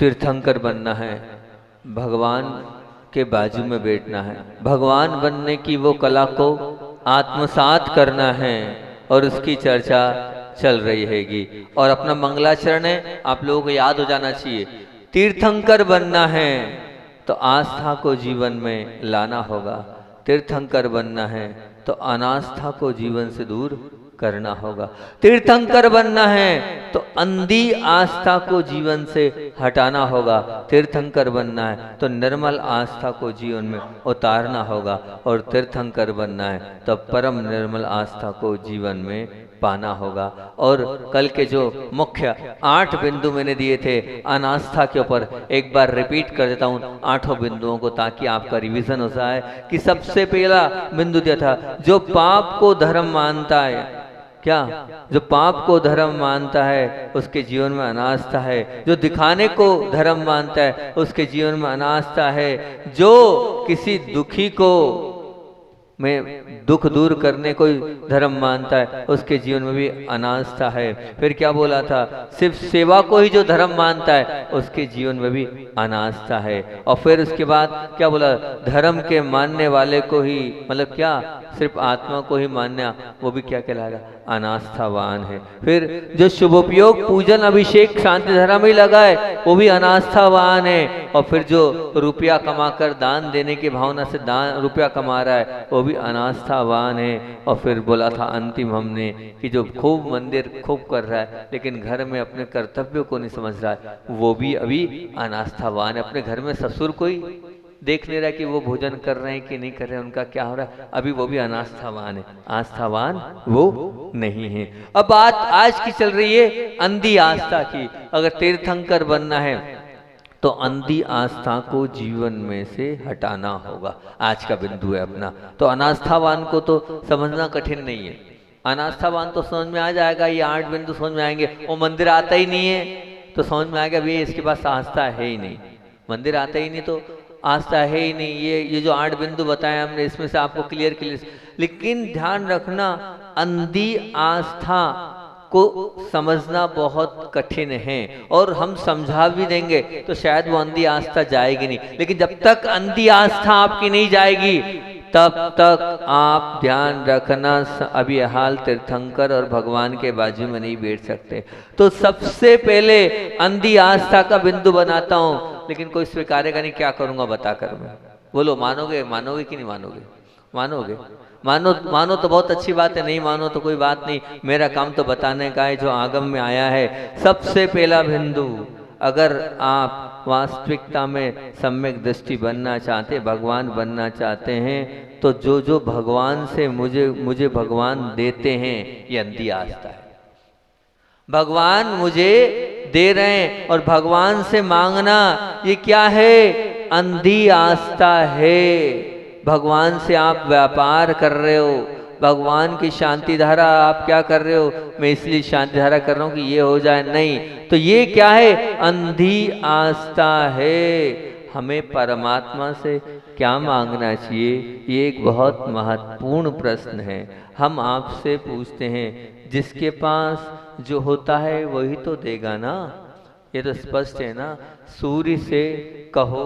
तीर्थंकर बनना है, भगवान के बाजू में बैठना है, भगवान बनने की वो कला को आत्मसात करना है और उसकी चर्चा चल रही हैगी। और अपना मंगलाचरण है, आप लोगों को याद हो जाना चाहिए, तीर्थंकर बनना है तो आस्था को जीवन में लाना होगा, तीर्थंकर बनना है तो अनास्था को जीवन से दूर करना होगा, तीर्थंकर बनना है तो अंधी आस्था को जीवन से हटाना होगा, तीर्थंकर बनना है तो निर्मल आस्था को जीवन में उतारना होगा, और तीर्थंकर बनना है तो परम निर्मल आस्था को जीवन में पाना होगा। और कल के जो मुख्य 8 बिंदु मैंने दिए थे अनास्था के ऊपर, एक बार रिपीट कर देता हूं 8 बिंदुओं को, ताकि आपका रिवीजन हो जाए। कि सबसे पहला बिंदु दिया था, जो पाप को धर्म मानता है, क्या जो पाप को धर्म मानता है उसके जीवन में अनास्था है, जो दिखाने को धर्म मानता है उसके जीवन में अनास्था है, जो किसी दुखी को में दुख दूर करने को धर्म मानता है उसके जीवन में भी अनास्था है। फिर क्या बोला था, सिर्फ सेवा को ही जो धर्म मानता है उसके जीवन में भी अनास्था है। और फिर उसके बाद क्या बोला, धर्म के मानने वाले को ही, मतलब क्या, सिर्फ आत्मा को ही मानना, वो भी क्या कहलाएगा, अनास्थावान है। फिर जो शुभोपयोग पूजन अभिषेक शांति धर्म ही लगाए वो भी अनास्थावान है। और फिर जो रुपया कमाकर दान देने की भावना से दान रुपया कमा रहा है वो भी अनास्थावान है। और फिर बोला था अंतिम हमने कि जो खूब मंदिर खूब कर रहा है लेकिन घर में अपने कर्तव्यों को नहीं समझ रहा है वो भी अभी अनास्थावान है। अपने घर में ससुर को ही देख नहीं रहा कि वो भोजन कर रहे हैं कि नहीं कर रहे हैं, उनका क्या हो रहा है, अभी वो भी अनास्थावान है, आस्थावान वो नहीं है। अब बात आज की चल रही है अंधी आस्था की। अगर तीर्थंकर बनना है तो अंधी आस्था को जीवन में से हटाना होगा, आज का बिंदु है अपना। तो अनास्थावान को तो समझना कठिन नहीं है, अनास्थावान तो समझ में आ जाएगा, ये 8 बिंदु समझ में आएंगे। वो मंदिर आता ही नहीं है तो समझ में आएगा भी इसके पास आस्था है ही नहीं, मंदिर आता ही नहीं तो आस्था है ही नहीं। ये जो 8 बिंदु बताए हमने इसमें से आपको क्लियर। लेकिन ध्यान रखना, अंधी आस्था को समझना बहुत कठिन है, और हम समझा भी देंगे तो शायद वो अंधी आस्था जाएगी नहीं। लेकिन जब तक अंधी आस्था आपकी नहीं जाएगी तब तक आप ध्यान रखना, अभी हाल तीर्थंकर और भगवान के बाजू में नहीं बैठ सकते। तो सबसे पहले अंधी आस्था का बिंदु बनाता हूं, लेकिन कोई स्वीकारेगा नहीं, क्या करूंगा बताकर मैं। बोलो, मानोगे? मानोगे कि नहीं मानोगे? मानोगे? मानो तो बहुत अच्छी बात है, नहीं मानो तो कोई बात नहीं, मेरा काम तो बताने का है जो आगम में आया है। सबसे पहला बिंदु, अगर आप वास्तविकता में सम्यक दृष्टि बनना चाहते, भगवान बनना चाहते हैं, तो जो जो भगवान से मुझे भगवान देते हैं ये अंधी आस्था है। भगवान मुझे दे रहे हैं और भगवान से मांगना ये क्या है? अंधी आस्था है। भगवान से आप व्यापार कर रहे हो, भगवान की शांति धारा आप क्या कर रहे हो, मैं इसलिए शांति धारा कर रहा हूं कि ये हो जाए, नहीं, तो ये क्या है? अंधी आस्था है। हमें परमात्मा से क्या मांगना चाहिए, ये एक बहुत महत्वपूर्ण प्रश्न है। हम आपसे पूछते हैं, जिसके पास जो होता है वही तो देगा ना, ये तो स्पष्ट है ना। सूर्य से कहो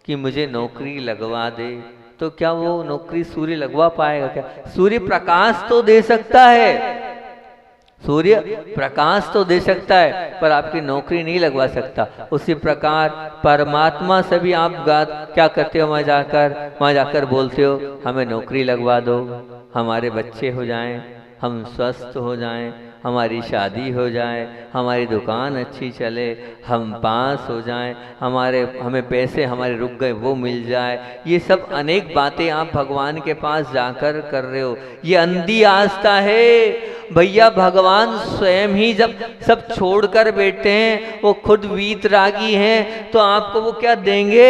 कि मुझे नौकरी लगवा दे, तो क्या वो नौकरी सूर्य लगवा पाएगा क्या? सूर्य प्रकाश तो दे सकता है, सूर्य प्रकाश तो दे सकता है, पर आपकी नौकरी नहीं लगवा सकता। उसी प्रकार परमात्मा से भी आप क्या करते हो, वहां जाकर बोलते हो हमें नौकरी लगवा दो, हमारे बच्चे हो जाएं, हम स्वस्थ हो जाएं, हमारी शादी हो जाए, हमारी दुकान अच्छी चले, हम पास हो जाएं, हमें पैसे हमारे रुक गए वो मिल जाए। ये सब अनेक बातें आप भगवान के पास जाकर कर रहे हो, ये अंधी आस्था है। भैया भगवान स्वयं ही जब सब छोड़कर बैठे हैं, वो खुद वीतरागी हैं, तो आपको वो क्या देंगे?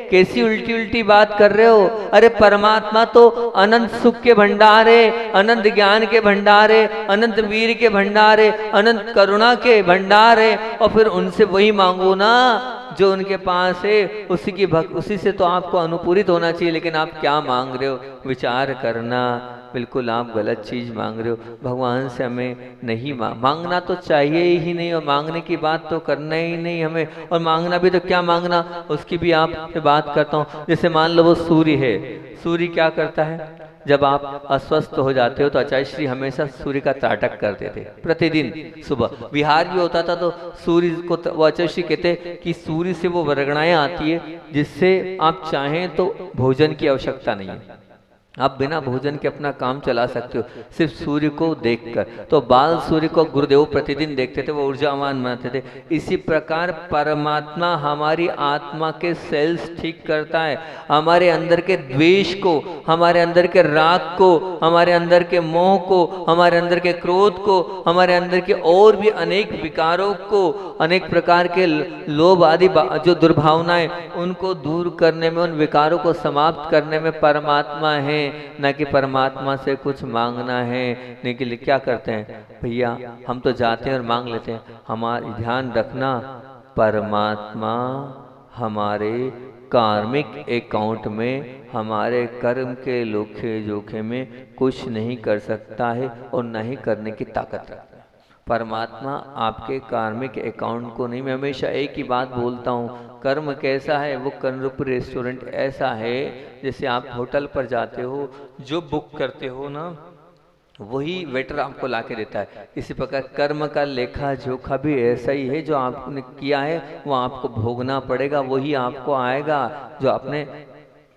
कैसी उल्टी उल्टी बात कर रहे हो? अरे परमात्मा तो अनंत सुख के भंडार है, अनंत ज्ञान के भंडार है, अनंत वीर के भंडार है, अनंत करुणा के भंडार है, और फिर उनसे वही मांगो ना जो उनके पास है, उसी से तो आपको अनुपूरित होना चाहिए। लेकिन आप क्या मांग रहे हो, विचार करना। बिल्कुल आप गलत चीज मांग रहे हो, भगवान से हमें नहीं मांगना तो चाहिए ही नहीं, और मांगने की बात तो करना ही नहीं हमें। और मांगना भी तो क्या मांगना, उसकी भी आपसे बात करता हूँ। जैसे मान लो वो सूर्य है, सूर्य क्या करता है, जब आप अस्वस्थ हो जाते हो तो आचार्य श्री हमेशा सूर्य का त्राटक करते थे प्रतिदिन सुबह। विहार भी होता था तो सूर्य को वो आचार्य श्री कहते कि सूर्य से वो वरगणाएं आती है जिससे आप चाहें तो भोजन की आवश्यकता नहीं है, आप बिना भोजन के अपना काम चला सकते हो सिर्फ सूर्य को देखकर। तो बाल सूर्य को गुरुदेव प्रतिदिन देखते थे, वो ऊर्जावान बनाते थे। इसी प्रकार परमात्मा हमारी आत्मा के सेल्स ठीक करता है, हमारे अंदर के द्वेष को, हमारे अंदर के राग को, हमारे अंदर के मोह को, हमारे अंदर के क्रोध को, हमारे अंदर के और भी अनेक विकारों को, अनेक प्रकार के लोभ आदि जो दुर्भावनाएं, उनको दूर करने में, उन विकारों को समाप्त करने में परमात्मा है। न कि परमात्मा से कुछ मांगना है। नहीं कि क्या करते हैं भैया, हम तो जाते हैं और मांग लेते हैं। हमारा ध्यान रखना, परमात्मा हमारे कार्मिक अकाउंट में, हमारे कर्म के लोखे जोखे में कुछ नहीं कर सकता है और न ही करने की ताकत रखता है। परमात्मा आपके कार्मिक अकाउंट को नहीं। मैं हमेशा एक ही बात बोलता हूँ, कर्म कैसा है, वो कर्णरूपी रेस्टोरेंट ऐसा है जैसे आप होटल पर जाते हो, जो बुक करते हो ना वही वेटर आपको ला के देता है। इसी प्रकार कर्म का लेखा जोखा भी ऐसा ही है, जो आपने किया है वो आपको भोगना पड़ेगा, वही आपको आएगा जो आपने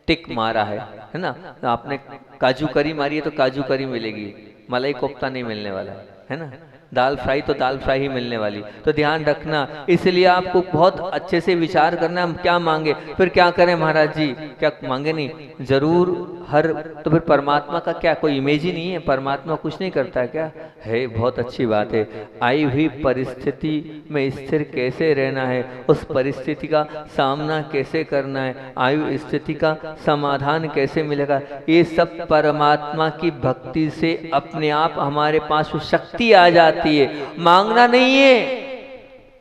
टिक मारा है ना। आपने काजू करी मारी है तो काजू करी मिलेगी, मलाई कोफ्ता नहीं मिलने वाला है ना, दाल फ्राई तो दाल फ्राई ही मिलने वाली। तो ध्यान रखना, इसलिए आपको बहुत अच्छे से विचार करना हम क्या मांगे। फिर क्या करें महाराज जी, क्या मांगे नहीं जरूर हर, तो फिर परमात्मा का क्या कोई इमेज ही नहीं है, परमात्मा कुछ नहीं करता है क्या है। बहुत अच्छी बात है। आई हुई परिस्थिति में स्थिर कैसे रहना है, उस परिस्थिति का सामना कैसे करना है, आयु स्थिति का समाधान कैसे मिलेगा, ये सब परमात्मा की भक्ति से अपने आप हमारे पास शक्ति आ जाती है। मांगना नहीं है,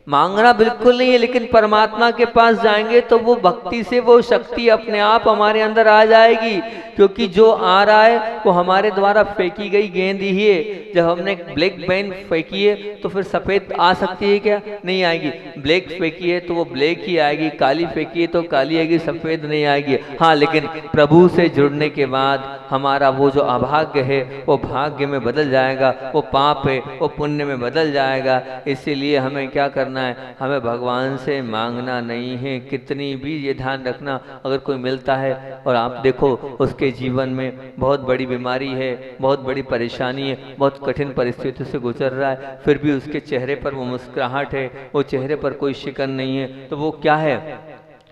मांगना बिल्कुल नहीं है, लेकिन परमात्मा के पास जाएंगे तो वो भक्ति से वो शक्ति अपने आप हमारे अंदर आ जाएगी। क्योंकि जो आ रहा है वो हमारे द्वारा फेंकी गई गेंद ही है। जब हमने ब्लैक पेन फेंकी है तो फिर सफेद आ सकती है क्या, नहीं आएगी। ब्लैक फेंकी है तो वो ब्लैक ही आएगी, काली फेंकी है तो काली आएगी, सफेद नहीं आएगी। हाँ, लेकिन प्रभु से जुड़ने के बाद हमारा वो जो अभाग्य है वो भाग्य में बदल जाएगा, वो पाप है वो पुण्य में बदल जाएगा। इसीलिए हमें क्या करना है, हमें भगवान से मांगना नहीं है। कितनी भी ये ध्यान रखना, अगर कोई मिलता है और आप देखो उसके जीवन में बहुत बड़ी बीमारी है, बहुत बड़ी परेशानी है, बहुत कठिन परिस्थिति से गुजर रहा है, फिर भी उसके चेहरे पर वो मुस्कुराहट है, वो चेहरे पर कोई शिकन नहीं है, तो वो क्या है,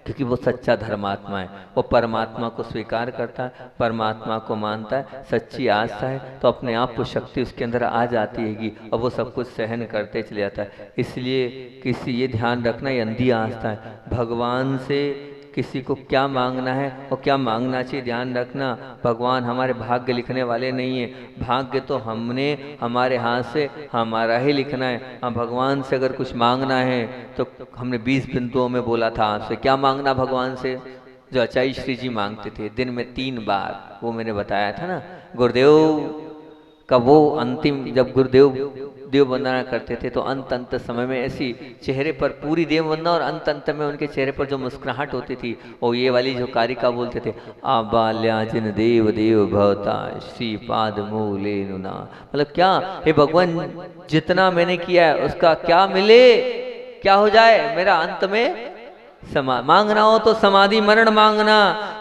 क्योंकि वो सच्चा धर्मात्मा है। वो परमात्मा को स्वीकार करता है, परमात्मा को मानता है, सच्ची आस्था है, तो अपने आप को शक्ति उसके अंदर आ जाती है और वो सब कुछ सहन करते चले जाता है। इसलिए किसी ये ध्यान रखना, ये अंधी आस्था है। भगवान से किसी को क्या मांगना है और क्या मांगना चाहिए, ध्यान रखना। भगवान हमारे भाग्य लिखने वाले नहीं है, भाग्य तो हमने हमारे हाथ से हमारा ही लिखना है। हाँ, भगवान से अगर कुछ मांगना है तो हमने 20 बिंदुओं में बोला था आपसे क्या मांगना भगवान से, जो आचार्य श्री जी मांगते थे दिन में 3 बार, वो मैंने बताया था ना। गुरुदेव का वो अंतिम, जब गुरुदेव देव वंदना करते थे तो अंत समय में ऐसी चेहरे पर पूरी देव वंदना और अंत में उनके चेहरे पर जो मुस्कुराहट होती थी, वो ये वाली जो कारिका बोलते थे, आबाल्या जिन देव देव भवता श्री पाद मूले नुना। मतलब क्या, हे भगवान जितना मैंने किया है उसका क्या मिले, क्या हो जाए मेरा अंत में। मांगना हो तो समाधि मरण मांगना,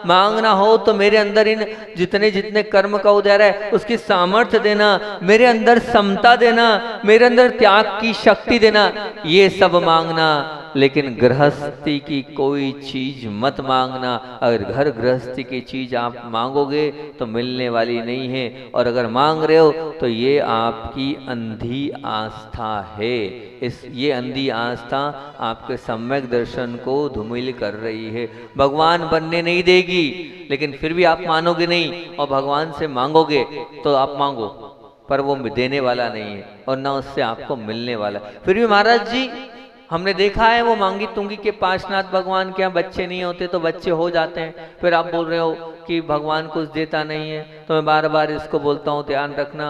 मांगना हो तो मेरे अंदर इन जितने जितने कर्म का उदय है उसकी सामर्थ्य देना, मेरे अंदर समता देना, मेरे अंदर त्याग की शक्ति देना, ये सब मांगना। लेकिन गृहस्थी की कोई चीज मत मांगना। अगर घर गृहस्थी की चीज आप मांगोगे तो मिलने वाली नहीं है, और अगर मांग रहे हो तो ये आपकी अंधी आस्था है। ये अंधी आस्था आपके सम्यक दर्शन को धूमिल कर रही है, भगवान बनने नहीं देगी। लेकिन फिर भी आप मानोगे नहीं और भगवान से मांगोगे तो आप मांगो, पर वो देने वाला नहीं है और ना उससे आपको मिलने वाला। फिर भी महाराज जी हमने देखा है वो मांगी तुंगी के पार्श्वनाथ भगवान के यहाँ बच्चे नहीं होते तो बच्चे हो जाते हैं। फिर आप बोल रहे हो कि भगवान कुछ देता नहीं है, तो मैं बार बार इसको बोलता हूँ ध्यान रखना,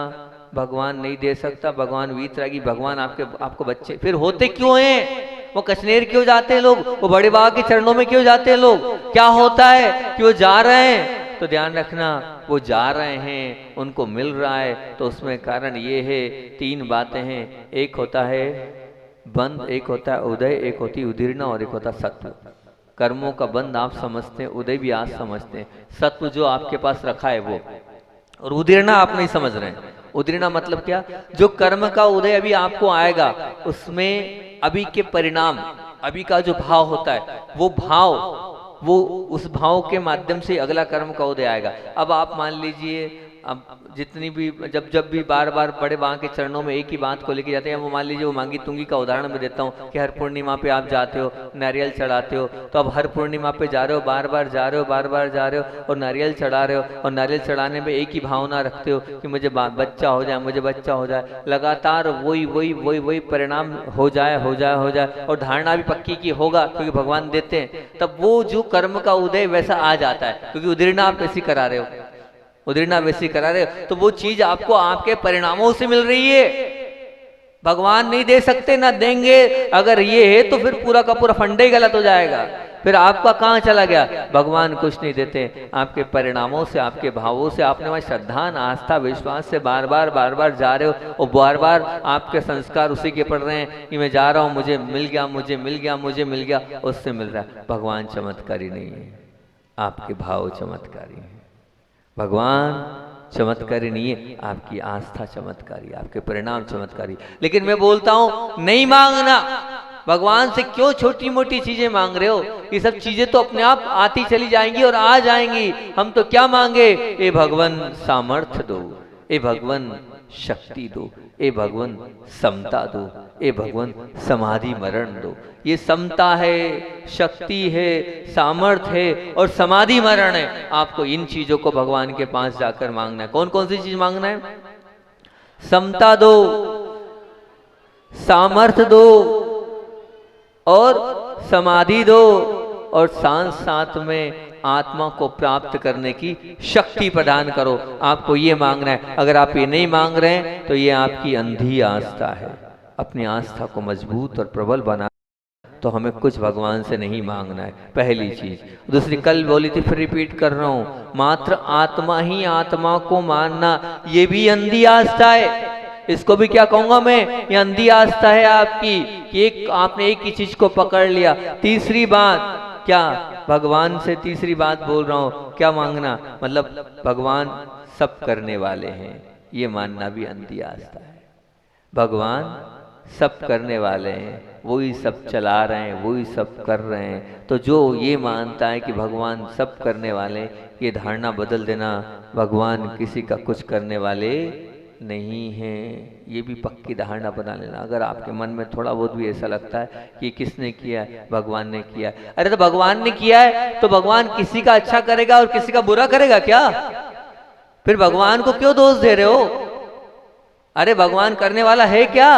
भगवान नहीं दे सकता, भगवान वीतरागी, भगवान आपको बच्चे फिर होते क्यों हैं? वो कश्मीर क्यों जाते हैं लोग? वो बड़े बाबा के चरणों में क्यों जाते हैं लोग? क्या होता है कि वो जा रहे हैं? तो ध्यान रखना, वो जा रहे हैं, उनको मिल रहा है, तो उसमें कारण ये है, तीन बातें हैं। एक होता है बंध, एक होता है उदय, एक होती उदीर्णा और एक होता सत्व। कर्मों का बंध आप समझते हैं, उदय भी आप समझते हैं, सत्व जो आपके पास रखा है वो, और उदीर्णा आप नहीं समझ रहे हैं। उदीर्णा मतलब क्या? जो कर्म का उदय अभी आपको आएगा, उसमें अभी के परिणाम, अभी का जो भाव होता है, वो भाव, वो उस भाव के माध्यम से अगला कर्म का उदय आएगा। अब आप मान लीजिए, अब जितनी भी जब भी बार बार बड़े बाबा के चरणों में एक ही बात को लेके जाते हैं, वो मान लीजिए, वो मांगी तुंगी का उदाहरण मैं देता हूँ कि हर पूर्णिमा पे आप जाते हो, नारियल चढ़ाते हो, तो अब हर पूर्णिमा पे जा रहे हो, बार बार जा रहे हो, बार बार जा रहे हो और नारियल चढ़ा रहे हो, और नारियल चढ़ाने में एक ही भावना रखते हो कि मुझे बच्चा हो जाए, मुझे बच्चा हो जाए, लगातार वही परिणाम हो जाए, और धारणा भी पक्की की होगा क्योंकि भगवान देते हैं, तब वो जो कर्म का उदय वैसा आ जाता है, क्योंकि उदीर्णा आप ऐसी करा रहे हो, उदीर्णा वैसी करा रहे हो, तो वो चीज आपको आपके परिणामों से मिल रही है। भगवान नहीं दे सकते, ना देंगे। अगर ये है तो फिर पूरा का पूरा फंडा ही गलत हो जाएगा, फिर आपका कहाँ चला गया? भगवान कुछ नहीं देते, आपके परिणामों से, आपके भावों से, आपने वहां श्रद्धा, आस्था, विश्वास से बार बार जा रहे हो, और बार बार आपके संस्कार उसी के पड़ रहे हैं कि मैं जा रहा हूं, मुझे मिल गया, मुझे मिल गया, मुझे मिल गया, उससे मिल रहा है। भगवान चमत्कारी नहीं है, आपके भाव चमत्कारी है। भगवान चमत्कारी नहीं है, आपकी आस्था चमत्कारी, आपके परिणाम चमत्कारी। लेकिन मैं बोलता हूं नहीं मांगना। भगवान से क्यों छोटी मोटी चीजें मांग रहे हो? ये सब चीजें तो अपने आप आती चली जाएंगी और आ जाएंगी। हम तो क्या मांगे? ए भगवान सामर्थ्य दो, ए भगवान शक्ति दो, ए भगवान समता दो, ए भगवान समाधि मरण दो। ये समता है, शक्ति है, सामर्थ्य है और समाधि मरण है। आपको इन चीजों को भगवान के पास जाकर मांगना है। कौन कौन सी चीज मांगना है? समता दो, सामर्थ्य दो और समाधि दो, और साथ साथ में आत्मा को प्राप्त करने की शक्ति प्रदान करो। आपको ये मांगना है। अगर आप ये नहीं मांग रहे हैं तो ये आपकी अंधी आस्था है। अपनी आस्था को मजबूत और प्रबल बना, तो हमें कुछ भगवान से नहीं मांगना है, पहली चीज। दूसरी कल बोली थी, फिर रिपीट कर रहा हूं, मात्र आत्मा ही आत्मा को मानना, ये भी अंधी आस्था है। इसको भी क्या कहूंगा मैं? ये अंधी आस्था है आपकी कि आपने एक ही चीज को पकड़ लिया। तीसरी बात क्या? भगवान से तीसरी बात बोल रहा हूं, क्या मांगना? मतलब भगवान सब करने वाले हैं, ये मानना भी अंधी आस्था है। भगवान सब करने वाले हैं, वही सब चला रहे हैं, वही सब कर रहे हैं। तो जो ये मानता है कि भगवान सब करने वाले, ये धारणा बदल देना, भगवान किसी का कुछ करने वाले नहीं है। ये भी पक्की धारणा बना लेना। अगर आपके मन में थोड़ा बहुत भी ऐसा लगता है कि किसने किया है? भगवान ने किया है। अरे तो भगवान ने किया है तो भगवान किसी का अच्छा करेगा और किसी का बुरा करेगा क्या? फिर भगवान को क्यों दोष दे रहे हो? अरे भगवान करने वाला है क्या?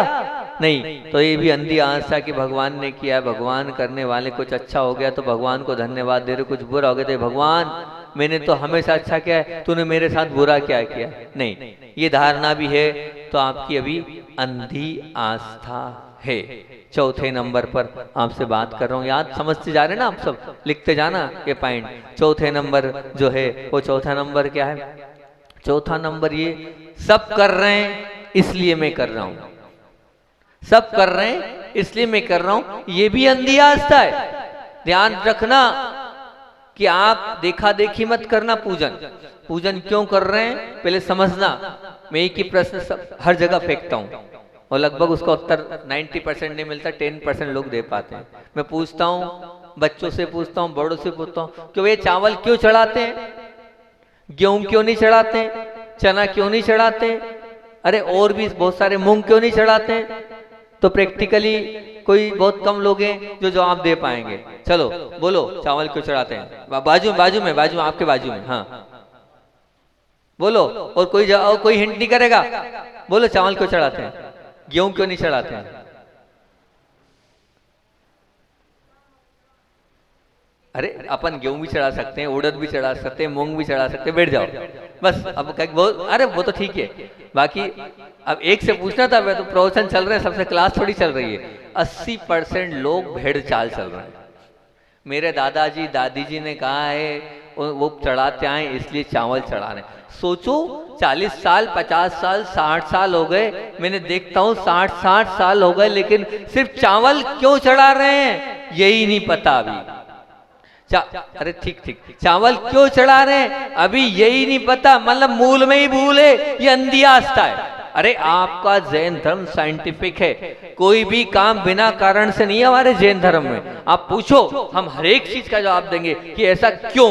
नहीं। तो ये भी अंधी आस्था कि भगवान ने किया है, भगवान करने वाले, कुछ अच्छा हो गया तो भगवान को धन्यवाद दे रहे, कुछ बुरा हो गया तो भगवान मैंने तो हमेशा अच्छा किया है, तूने मेरे साथ बुरा क्या किया? नहीं, ये धारणा भी है तो आपकी अभी अंधी आस्था है। चौथे नंबर पर आपसे बात कर रहा हूं, याद समझते जा रहे ना आप सब, लिखते जाना ये पॉइंट। चौथे नंबर जो है वो चौथा नंबर क्या है? चौथा नंबर ये, सब कर रहे हैं इसलिए मैं कर रहा हूं। सब कर रहे हैं इसलिए मैं कर रहा हूं, ये भी अंधी आस्था है। ध्यान रखना कि आप देखा देखी मत करना। पूजन क्यों कर रहे हैं पहले समझना। मैं एक ही प्रश्न हर जगह फेंकता हूं और लगभग उसका उत्तर 90% नहीं मिलता, 10% लोग दे पाते हैं। मैं पूछता हूं, बच्चों से पूछता हूं, बड़ों से पूछता हूं कि वे चावल क्यों चढ़ाते हैं? गेहूं क्यों नहीं चढ़ाते हैं? चना क्यों नहीं चढ़ाते हैं? अरे और भी बहुत सारे, मूंग क्यों नहीं चढ़ाते हैं? तो प्रैक्टिकली कोई बहुत कम लोग हैं जो जवाब दे पाएंगे। चलो बोलो, चावल क्यों चढ़ाते हैं? बाजू में आपके बाजू में, हाँ बोलो। और कोई हिंट नहीं करेगा? बोलो चावल क्यों चढ़ाते हैं? गेहूं क्यों नहीं चढ़ाते हैं? अरे अपन गेहूं भी चढ़ा सकते हैं, उड़द भी चढ़ा सकते हैं, मूंग भी चढ़ा सकते हैं, बैठ जाओ बस। अब वो अरे वो तो ठीक है, बाकी अब एक से पूछना था, मैं तो प्रवचन चल रहे हैं, सबसे क्लास थोड़ी चल रही है। 80% लोग भेड़ चाल चल रहे हैं। मेरे दादाजी दादी जी ने कहा है वो चढ़ाते आए इसलिए चावल चढ़ा रहे। सोचो 40 साल 50 साल 60 साल हो गए, मैंने देखता हूँ 60 साल हो गए, लेकिन सिर्फ चावल क्यों चढ़ा रहे हैं यही नहीं पता अभी। अरे ठीक ठीक, चावल क्यों चढ़ा रहे हैं अभी यही नहीं पता, मतलब मूल में ही भूल है, ये अंधी आस्था है। अरे आपका जैन धर्म साइंटिफिक है, कोई भी काम बिना कारण से नहीं है हमारे जैन धर्म में। आप पूछो, हम हर एक चीज का जवाब देंगे कि ऐसा क्यों,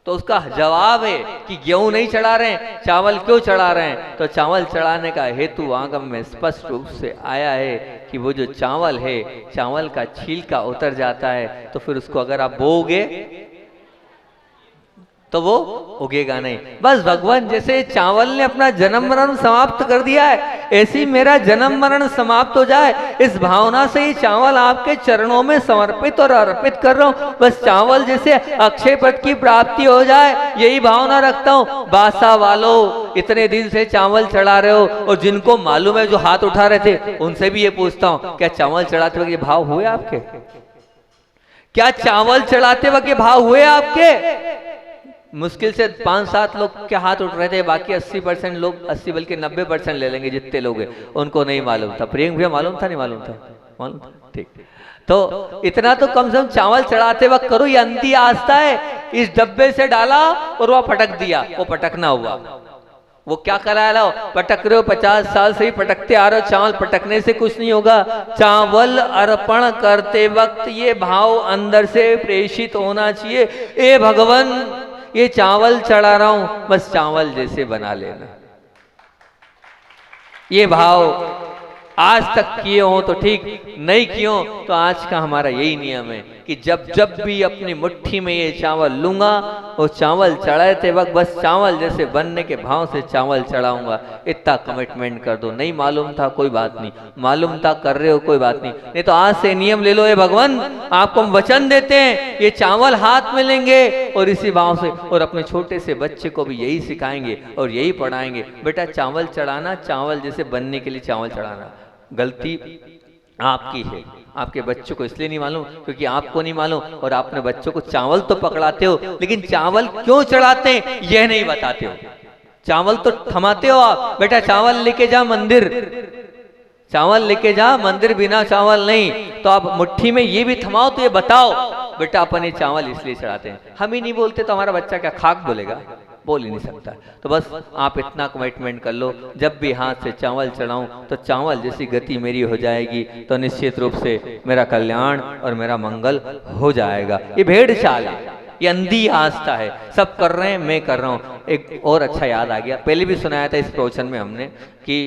तो उसका जवाब है कि गेहूं नहीं चढ़ा रहे हैं, चावल क्यों चढ़ा रहे हैं। तो चावल चढ़ाने का हेतु आगम में स्पष्ट रूप से आया है कि वो जो चावल है, चावल का छिलका उतर जाता है, तो फिर उसको अगर आप बोओगे तो वो उगेगा नहीं। बस भगवान जैसे चावल ने अपना जन्म मरण समाप्त कर दिया है, ऐसे ही मेरा जन्म मरण समाप्त हो जाए, इस भावना से ही चावल आपके चरणों में समर्पित और अर्पित कर रहा हूँ। बस चावल जैसे अक्षय पद की प्राप्ति हो जाए, यही भावना रखता हूँ। बासा वालों, इतने दिन से चावल चढ़ा रहे हो, और जिनको मालूम है जो हाथ उठा रहे थे उनसे भी ये पूछता हूँ, क्या चावल चढ़ाते वक्त ये भाव हुए आपके? क्या चावल चढ़ाते वक्त ये भाव हुए आपके? मुश्किल से 5-7 लोग के हाथ उठ रहे थे, बाकी 80% लोग, 80 बल्कि 90% ले लेंगे जितने लोग हैं, उनको नहीं मालूम था। प्रियंक भैया मालूम था नहीं मालूम था? मालूम था, ठीक। तो इतना तो कम से कम चावल चढ़ाते वक्त करो, ये अंधी आस्था है। इस डब्बे से डाला और वह पटक दिया, वो पटकना हुआ। वो क्या कराया लो, पटक रहे हो 50 साल से ही पटकते आ रहे हो, चावल पटकने से कुछ नहीं होगा। चावल अर्पण करते वक्त ये भाव अंदर से प्रेषित होना चाहिए, ए भगवान ये चावल चढ़ा रहा हूं, बस चावल जैसे बना लेना। ये भाव आज तक किए हो तो ठीक, नहीं किए हो तो आज का हमारा यही नियम है कि जब जब भी अपनी मुट्ठी में ये चावल लूंगा, वो चावल चढ़ाते वक्त बस चावल जैसे बनने के भाव से चावल चढ़ाऊंगा। इतना कमिटमेंट कर दो। नहीं मालूम था कोई बात नहीं, मालूम था कर रहे हो कोई बात नहीं, नहीं तो आज से नियम ले लो, ये भगवान आपको हम वचन देते हैं, ये चावल हाथ में लेंगे और इसी भाव से, और अपने छोटे से बच्चे को भी यही सिखाएंगे और यही पढ़ाएंगे, बेटा चावल चढ़ाना, चावल जैसे बनने के लिए चावल चढ़ाना। गलती आपकी है, आपके बच्चों को इसलिए नहीं मालूम क्योंकि आपको नहीं मालूम, और आपने बच्चों को चावल तो पकड़ाते हो, लेकिन चावल क्यों चढ़ाते हैं यह नहीं बताते हो। चावल तो थमाते हो आप, बेटा चावल लेके जा मंदिर, चावल लेके जा मंदिर, बिना चावल नहीं। तो आप मुट्ठी में ये भी थमाओ तो ये बताओ बेटा अपन ये चावल इसलिए चढ़ाते हैं। हम ही नहीं बोलते तो हमारा बच्चा क्या खाक बोलेगा? बोल ही नहीं सकता। तो बस आप इतना कमिटमेंट कर लो, जब भी हाथ से चावल चढ़ाऊं तो चावल जैसी गति मेरी हो जाएगी, तो निश्चित रूप से मेरा कल्याण और मेरा मंगल हो जाएगा। ये भेड़ चाल है, ये अंधी आस्था है, सब कर रहे हैं मैं कर रहा हूँ। एक और अच्छा याद आ गया, पहले भी सुनाया था इस प्रवचन में हमने कि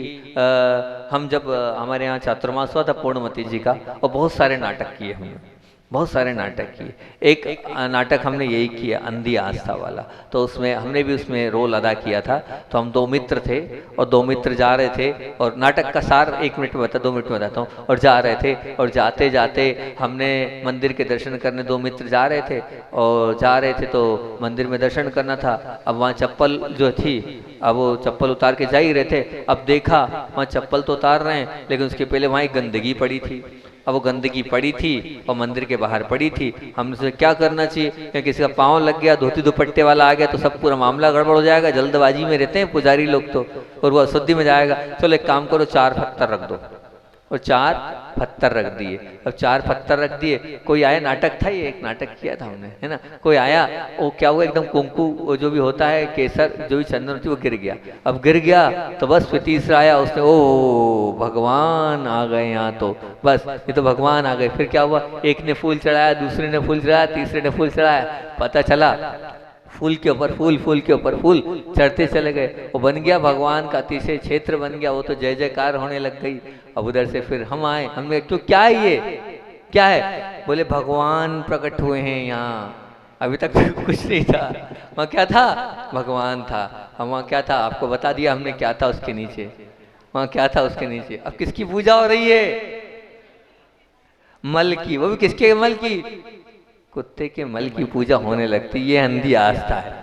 हम जब हमारे यहाँ चातुर्मास हुआ था पूर्णमती जी का, और बहुत सारे नाटक किए हमने, बहुत सारे नाटक किए। एक नाटक हमने यही किया अंधी आस्था वाला, तो उसमें हमने भी उसमें रोल अदा किया था। तो हम 2 मित्र थे और 2 मित्र जा रहे थे, और नाटक का सार 1 मिनट में बता, 2 मिनट में बताता हूँ। और जा रहे थे, और जाते जाते हमने मंदिर के दर्शन करने 2 मित्र जा रहे थे, और जा रहे थे तो मंदिर में दर्शन करना था। अब वहाँ चप्पल जो थी, अब वो चप्पल उतार के जा ही रहे थे, अब देखा वहाँ चप्पल तो उतार रहे हैं, लेकिन उसके पहले वहाँ एक गंदगी पड़ी थी। अब वो गंदगी पड़ी थी और मंदिर के बाहर पड़ी थी। हमने सोचा क्या करना चाहिए, क्या किसी का पाँव लग गया, धोती दुपट्टे वाला आ गया तो सब पूरा मामला गड़बड़ हो जाएगा, जल्दबाजी में रहते हैं पुजारी लोग तो, और वो अशुद्धि में जाएगा। चलो एक काम करो, 4 पत्थर रख दो, और 4 पत्थर रख दिए। अब 4 पत्थर रख दिए, कोई आया, नाटक था ये, एक नाटक किया था हमने, है ना। कोई आया, वो क्या हुआ, एकदम कुंकू जो भी होता है, केसर जो भी चंदन होती है वो गिर गया। अब गिर गया तो बस फिर तीसरा आया, उसने ओ भगवान आ गए यहाँ, तो बस ये तो भगवान आ गए। फिर क्या हुआ, एक ने फूल चढ़ाया, दूसरे ने फूल चढ़ाया, तीसरे ने फूल चढ़ाया, पता चला फूल के ऊपर फूल, फूल के ऊपर फूल चढ़ते चले गए। वो बन गया भगवान का अतिशय क्षेत्र बन गया, वो तो जय जयकार होने लग गई। अब उधर से फिर हम आए, हमने क्यों, क्या है ये, क्या है? बोले भगवान प्रकट हुए हैं यहाँ, अभी तक कुछ नहीं था। वहाँ क्या था? भगवान था। हम वहाँ क्या था आपको बता दिया हमने, क्या था उसके नीचे, वहाँ क्या था उसके नीचे। अब किसकी पूजा हो रही है? मल की। वो भी किसके मल की? कुत्ते के मल की पूजा होने लगती, ये अंधी आस्था है।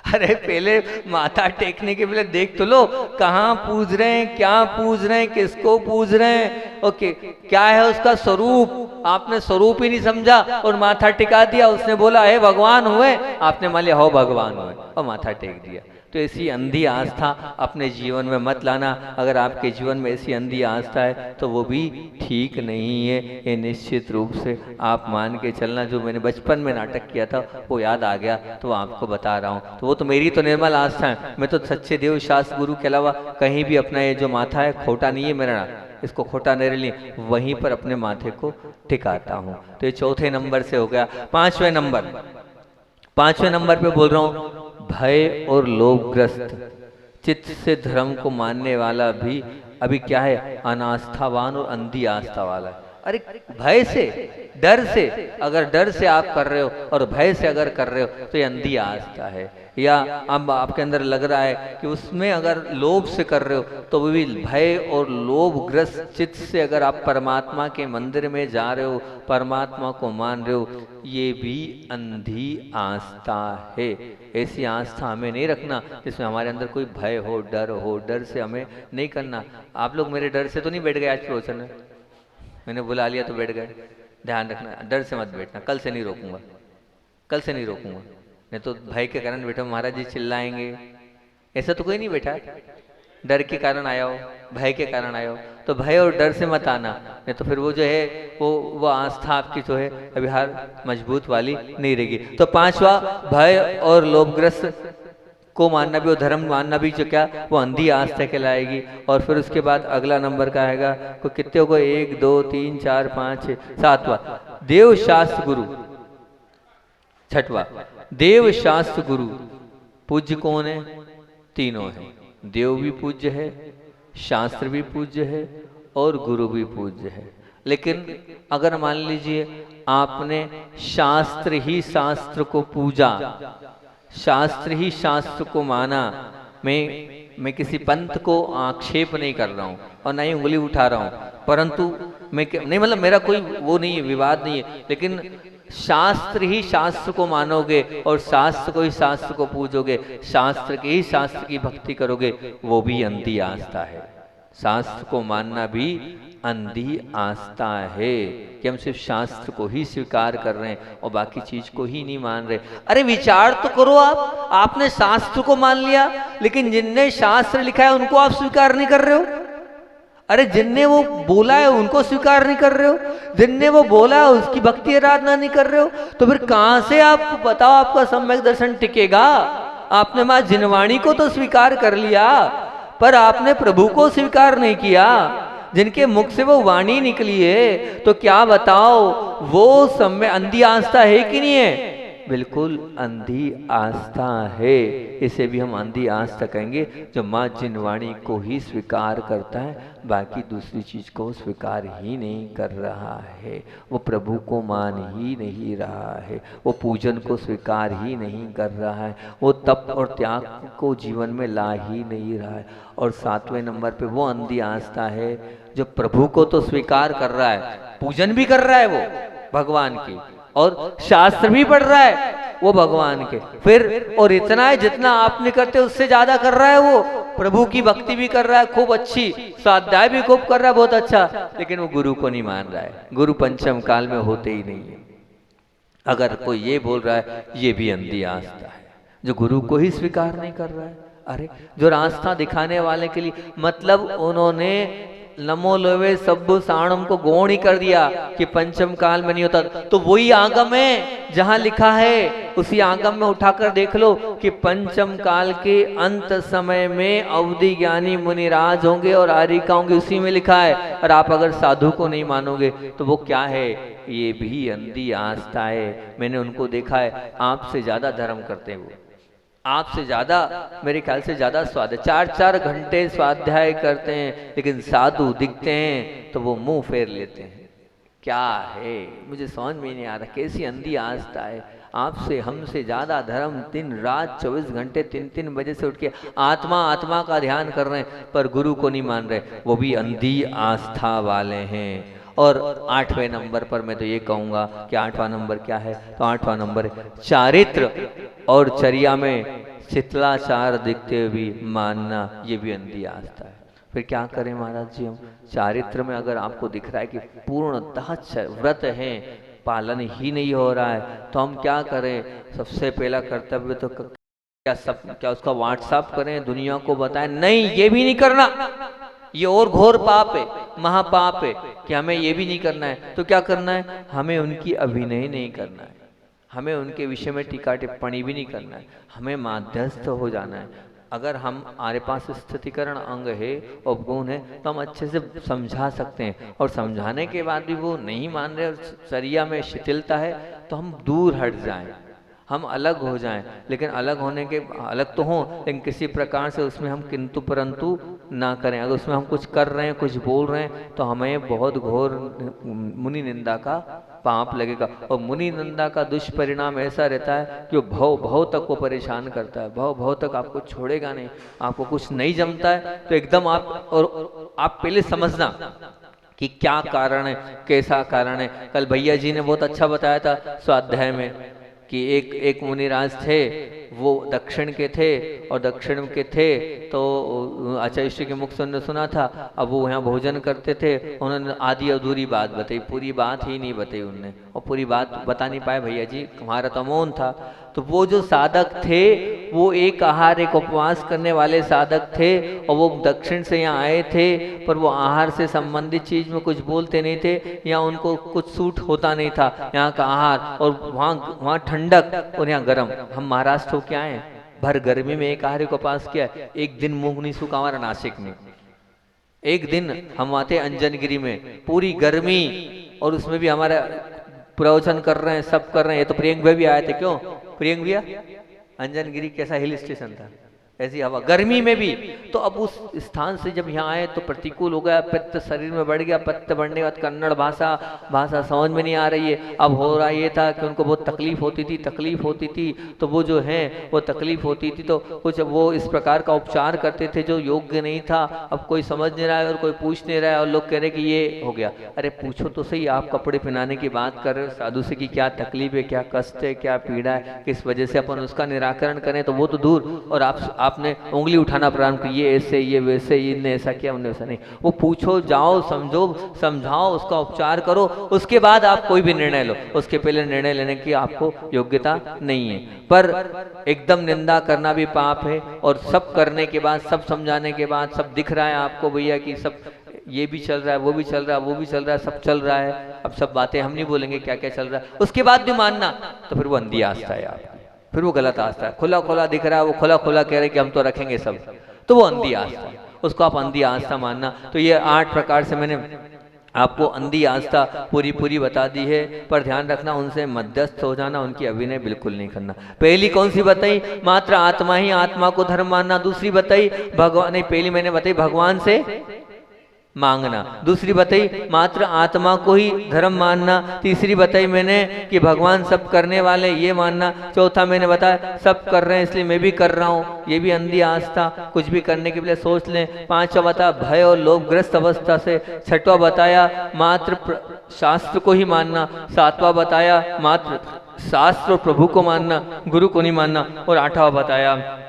अरे पहले माथा टेकने के पहले देख तो लो कहाँ पूज रहे हैं, क्या पूज रहे हैं, किसको पूज रहे हैं, ओके क्या है उसका स्वरूप। आपने स्वरूप ही नहीं समझा और माथा टिका दिया। उसने बोला हे भगवान हुए, आपने मान लिया हो भगवान हुए और माथा टेक दिया। तो ऐसी अंधी आस्था अपने जीवन में मत लाना। अगर आपके जीवन में ऐसी अंधी आस्था है तो वो भी ठीक नहीं है। ये निश्चित रूप से आप मान के चलना। जो मैंने बचपन में नाटक किया था वो याद आ गया तो आपको बता रहा हूँ। तो वो तो मेरी तो निर्मल आस्था है। मैं तो सच्चे देव शास्त्र गुरु के अलावा कहीं भी अपना ये जो माथा है खोटा नहीं है मेरा, इसको खोटा नहीं लिए वहीं पर अपने माथे को टिकाता हूँ। तो ये चौथे नंबर से हो गया। पांचवें नंबर पे बोल रहा हूँ, भय और लोभग्रस्त चित्त से धर्म को मानने वाला भी अभी क्या है, अनास्थावान और अंधी आस्था वाला है। अरे भय से, डर से, अगर डर से आप कर रहे हो और भय से अगर कर रहे हो तो ये अंधी आस्था है। या अब आपके अंदर लग रहा है कि उसमें अगर लोभ से कर रहे हो तो वो भी भय और लोभग्रस्त चित्त से अगर आप परमात्मा के मंदिर में जा रहे हो, परमात्मा को मान रहे हो, ये भी अंधी आस्था है। ऐसी आस्था हमें नहीं रखना जिसमें हमारे अंदर कोई भय हो, डर से हमें नहीं करना। आप लोग मेरे डर से तो नहीं बैठ गए आज प्रवचन में, मैंने बुला लिया तो बैठ गए। ध्यान रखना, डर से मत बैठना। कल से नहीं रोकूंगा, नहीं तो भय के कारण बैठा महाराज जी चिल्लाएंगे, ऐसा तो कोई नहीं बैठा। डर के कारण आया हो, भय के कारण आया हो, तो भय और डर से मत आना। नहीं तो फिर वो जो है वो आस्था आपकी जो है अभी हर मजबूत वाली नहीं रहेगी। तो पांचवा, भय और लोभग्रस्त को मानना भी और धर्म मानना भी जो क्या वो अंधी आस्था कहलाएगी। और फिर उसके बाद अगला नंबर का आएगा को कितने को 1 2 3 4 5 6 7वां, देव शास्त्र गुरु। छठवां, देव शास्त्र गुरु। पूज्य कौन है? तीनों है। देव भी पूज्य है, शास्त्र भी पूज्य है और गुरु भी पूज्य है। लेकिन अगर मान लीजिए आपने शास्त्र ही शास्त्र को पूजा, शास्त्र ही शास्त्र को माना, मैं किसी पंथ को आक्षेप नहीं कर रहा हूँ और ना ही उंगली उठा रहा हूँ, परंतु मैं नहीं, मतलब मेरा कोई वो नहीं है, विवाद नहीं है, लेकिन शास्त्र ही शास्त्र को मानोगे और शास्त्र को ही शास्त्र को पूजोगे, शास्त्र के ही शास्त्र की भक्ति करोगे, वो भी अंधी आस्था है। शास्त्र को मानना भी अंधी आस्था है कि हम सिर्फ शास्त्र को ही स्वीकार कर रहे हैं और बाकी चीज को ही नहीं मान रहे। अरे विचार तो करो आप, आपने शास्त्र को मान लिया लेकिन जिनने शास्त्र लिखा है उनको आप स्वीकार नहीं कर रहे हो। अरे जिनने वो बोला है उनको स्वीकार नहीं कर रहे हो, जिनने वो बोला है उसकी भक्ति आराधना नहीं कर रहे हो, तो फिर कहां से आप बताओ आपका सम्यक दर्शन टिकेगा। आपने मां जिनवाणी को तो स्वीकार कर लिया पर आपने प्रभु को स्वीकार नहीं किया, जिनके मुख से वो वाणी निकली है। तो क्या बताओ वो सम्य अंधी आस्था है कि नहीं है? बिल्कुल अंधी आस्था है। इसे भी हम अंधी आस्था कहेंगे जो माँ जिनवाणी को ही स्वीकार करता है, बाकी दूसरी चीज को स्वीकार ही नहीं कर रहा है, वो प्रभु को मान ही नहीं रहा है, वो पूजन को स्वीकार ही नहीं कर रहा है, वो तप और त्याग को जीवन में ला ही नहीं रहा है। और 7वें नंबर पे वो अंधी आस्था है जो प्रभु को तो स्वीकार कर रहा है, पूजन भी कर रहा है वो भगवान की, और शास्त्र भी पढ़ रहा है वो भगवान के, फिर और इतना है जितना आप नहीं करते उससे ज्यादा कर रहा है वो, प्रभु की भक्ति भी कर रहा है खूब अच्छी, स्वाध्याय भी खूब कर रहा है बहुत अच्छा, लेकिन वो गुरु को नहीं मान रहा है। गुरु पंचम काल में होते ही नहीं है। अगर कोई ये बोल रहा है ये भी अंधी आस्था है जो गुरु को ही स्वीकार नहीं कर रहा है। अरे जो रास्ता दिखाने वाले के लिए, मतलब उन्होंने नमो लोवे सब्बु साणम को गौण ही कर दिया कि पंचम काल में नहीं होता, तो वही आगम है जहां लिखा है, उसी आगम में उठाकर देख लो कि पंचम काल के अंत समय में अवधि ज्ञानी मुनिराज होंगे और आरिका होंगे, उसी में लिखा है। और आप अगर साधु को नहीं मानोगे तो वो क्या है? ये भी अंधी आस्था है। मैंने उनको देखा है, आपसे ज्यादा धर्म करते हैं वो, आपसे ज्यादा, मेरे ख्याल से ज्यादा स्वाध्याय, 4-4 घंटे स्वाध्याय करते हैं, लेकिन साधु दिखते हैं तो वो मुंह फेर लेते हैं। क्या है मुझे समझ में नहीं आ रहा, कैसी अंधी आस्था है। आपसे हमसे ज्यादा धर्म, दिन रात 24 घंटे 3-3 बजे से उठ के आत्मा का ध्यान कर रहे हैं, पर गुरु को नहीं मान रहे, वो भी अंधी आस्था वाले हैं। और 8वें नंबर पर मैं तो ये कहूँगा कि 8वां नंबर क्या है, तो 8वां नंबर है चारित्र और चर्या में शिथिलाचार दिखते हुए भी मानना, ये भी अंधी आस्था है। फिर क्या करें महाराज जी, हम चारित्र में अगर आपको दिख रहा है कि पूर्णतः व्रत है, पालन ही नहीं हो रहा है, तो हम क्या करें? सबसे पहला कर्तव्य तो क्या उसका व्हाट्सएप करें, दुनिया को बताएं? नहीं, ये भी नहीं करना। ये और घोर पाप है, महापाप है कि हमें ये भी नहीं करना है। तो क्या करना है? हमें उनकी अभिनय नहीं करना है, हमें उनके विषय में टीका टिप्पणी भी नहीं करना है, हमें माध्यस्थ हो जाना है। अगर हमारे पास स्थितिकरण अंग है, उपगुण है, तो हम अच्छे से समझा सकते हैं, और समझाने के बाद भी वो नहीं मान रहे और चर्या में शिथिलता है, तो हम दूर हट जाएं, हम अलग हो जाएं। लेकिन अलग होने के अलग तो हों, लेकिन किसी प्रकार से उसमें हम किंतु परंतु ना करें। अगर उसमें हम कुछ कर रहे हैं, कुछ बोल रहे हैं, तो हमें बहुत घोर मुनि निंदा का पाप लगेगा। और मुनि निंदा का दुष्परिणाम ऐसा रहता है कि वो भव तक को परेशान करता है, भव तक आपको छोड़ेगा नहीं। आपको कुछ नहीं जमता है तो एकदम आप पहले समझना कि क्या कारण है, कैसा कारण है। कल भैया जी ने बहुत अच्छा बताया था स्वाध्याय में कि एक मुनिराज थे, वो दक्षिण के थे, और दक्षिण के थे तो आचार्य के मुख से उन्होंने सुना था। अब वो यहाँ भोजन करते थे, उन्होंने आधी अधूरी बात बताई, पूरी बात ही नहीं बताई उनने, और पूरी बात बता नहीं पाए भैया जी, हमारा तो मौन था। तो वो जो साधक थे, वो एक आहार एक उपवास करने वाले साधक थे, और वो दक्षिण से यहाँ आए थे, पर वो आहार से संबंधित चीज में कुछ बोलते नहीं थे, या उनको कुछ सूट होता नहीं था यहाँ का आहार, और वहाँ ठंडक और यहाँ गर्म। हम महाराष्ट्र क्या है, भर गर्मी में एक आहार को पास किया, एक दिन मुंह नहीं सूखा हमारा नासिक में। एक दिन हम आते अंजनगिरी में, पूरी गर्मी, और उसमें भी हमारा प्रवचन कर रहे हैं, सब कर रहे हैं। ये तो प्रियंक भाई भी आए थे, क्यों प्रियंक भैया? अंजनगिरी कैसा हिल स्टेशन था, ऐसी हवा गर्मी में भी। तो अब उस स्थान से जब यहाँ आए तो प्रतिकूल हो गया, पित्त शरीर में बढ़ गया, पित्त बढ़ने के बाद कन्नड़ भाषा समझ में नहीं आ रही है। अब हो रहा ये था कि उनको बहुत तकलीफ होती थी, तो वो जो है वो तकलीफ होती थी, तो कुछ वो इस प्रकार का उपचार करते थे जो योग्य नहीं था। अब कोई समझ नहीं रहा है और कोई पूछ नहीं रहा है, और लोग कह रहे कि ये हो गया। अरे पूछो तो सही, आप कपड़े पहनाने की बात कर रहे हो साधु से कि क्या तकलीफ है, क्या कष्ट है, क्या पीड़ा है, किस वजह से अपन उसका निराकरण करें, तो वो तो दूर। और आपने उंगली उठाना प्रारंभ की, ये ऐसे, ये वैसे, इनने ऐसा किया, उनने वैसा नहीं। वो पूछो, जाओ, समझाओ, उसका उपचार करो, उसके बाद आप कोई भी निर्णय लो। उसके पहले निर्णय लेने की आपको योग्यता नहीं है। पर एकदम निंदा करना भी पाप है, और सब करने के बाद, सब समझाने के बाद, सब दिख रहा है आपको भैया कि सब ये भी चल रहा है, वो भी चल रहा है, वो भी चल रहा है, सब चल रहा है। अब सब बातें हम नहीं बोलेंगे क्या क्या चल रहा है, उसके बाद भी मानना, तो फिर वो अंधी आस्था है यार, फिर वो गलत आस्था है। खुला दिख रहा है, वो खुला कह रहे कि हम तो रखेंगे सब, तो वो अंधी आस्था, उसको आप अंधी आस्था मानना। तो ये 8 प्रकार से मैंने आपको अंधी आस्था पूरी बता दी है। पर ध्यान रखना, उनसे मध्यस्थ हो जाना, उनकी अभिनय बिल्कुल नहीं करना। पहली कौन सी बताई? मात्र आत्मा ही आत्मा को धर्म मानना। दूसरी बताई भगवान, नहीं पहली मैंने बताई भगवान से मांगना। दूसरी बताई मात्र आत्मा को ही धर्म मानना। तीसरी बताई मैंने कि भगवान सब करने वाले, ये मानना। चौथा मैंने बताया सब कर रहे हैं इसलिए मैं भी कर रहा हूँ, ये भी अंधी आस्था, कुछ भी करने के लिए सोच लें। पांचवा बताया भय और लोभग्रस्त अवस्था से। छठवा बताया मात्र शास्त्र को ही मानना। सातवां बताया मात्र शास्त्र और प्रभु को मानना, गुरु को नहीं मानना। और आठवां बताया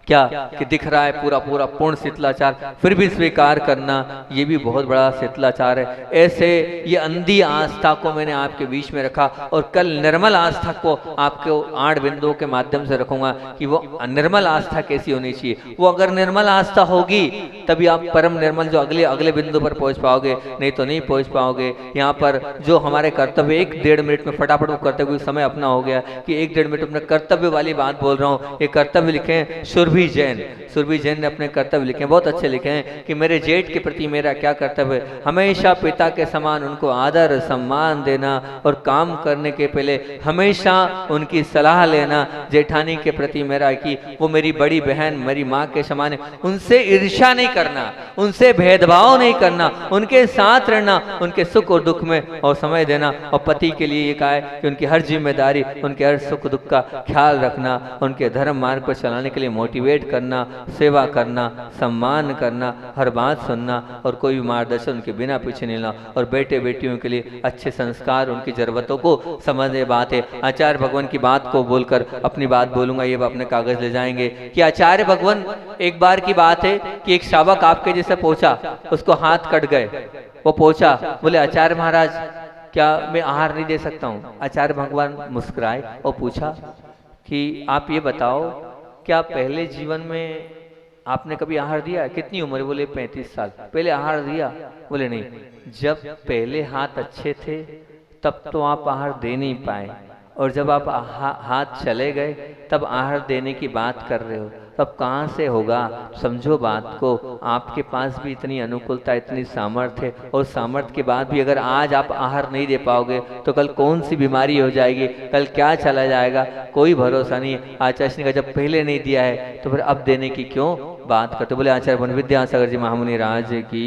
क्या कि दिख रहा है पूरा पूर्ण शिथिलाचार, फिर भी स्वीकार करना, ये भी बहुत बड़ा शिथिलाचार है। ऐसे ये अंधी आस्था को मैंने आपके बीच में रखा, और कल निर्मल आस्था को आपको 8 बिंदुओं के माध्यम से रखूंगा कि वो निर्मल आस्था कैसी होनी चाहिए। वो अगर निर्मल आस्था होगी तभी आप परम निर्मल जो अगले बिंदु पर पहुंच पाओगे, नहीं तो नहीं पहुंच पाओगे। यहाँ पर जो हमारे कर्तव्य 1-1.5 मिनट में फटाफट वो करते हुए समय अपना हो गया कि 1-1.5 मिनट में कर्तव्य वाली बात बोल रहा हूँ। ये कर्तव्य लिखे सुरभि जैन ने अपने कर्तव्य लिखे, बहुत अच्छे लिखे हैं कि मेरे जेठ के प्रति मेरा क्या कर्तव्य है। हमेशा पिता के समान उनको आदर सम्मान देना, और काम करने के पहले हमेशा उनकी सलाह लेना। जेठानी के प्रति मेरा कि वो मेरी बड़ी बहन, मेरी माँ के समान है, उनसे ईर्ष्या नहीं करना, उनसे भेदभाव नहीं करना, उनके साथ रहना, उनके सुख और दुख में और समय देना। और पति के लिए ये कहा है कि उनकी हर जिम्मेदारी, उनके हर सुख दुख का ख्याल रखना, उनके धर्म मार्ग पर चलाने के लिए मोटिवेट मोटिवेट करना, सेवा करना, सम्मान करना, हर बात सुनना और कोई भी मार्गदर्शन उनके बिना पीछे नहीं लेना, और बेटे बेटियों के लिए अच्छे संस्कार, उनकी जरूरतों को समझने बात है। आचार्य भगवान की बात को बोलकर अपनी बात बोलूंगा, ये अपने कागज ले जाएंगे कि आचार्य भगवान, एक बार की बात है कि एक शावक आपके जैसे पहुंचा, उसको हाथ कट गए, वो पहुंचा, बोले आचार्य महाराज क्या मैं आहार नहीं दे सकता हूँ? आचार्य भगवान मुस्कुराए और पूछा कि आप ये बताओ, क्या पहले जीवन में आपने कभी आहार दिया? कितनी उम्र? बोले 35 साल। पहले आहार दिया? बोले नहीं। जब पहले हाथ अच्छे थे तब तो आप आहार दे नहीं पाए, और जब आप हाथ चले गए तब आहार देने की बात कर रहे हो, तब कहाँ से होगा? समझो बात को, आपके पास भी इतनी अनुकूलता, इतनी सामर्थ्य है, और सामर्थ्य के बाद भी अगर आज आप आहार नहीं दे पाओगे तो कल कौन सी बीमारी हो जाएगी, कल क्या चला जाएगा, कोई भरोसा नहीं है। आचार्य ने कहा जब पहले नहीं दिया है तो फिर अब देने की क्यों बात करते? बोले आचार्य विद्यासागर जी महामुनि राज की।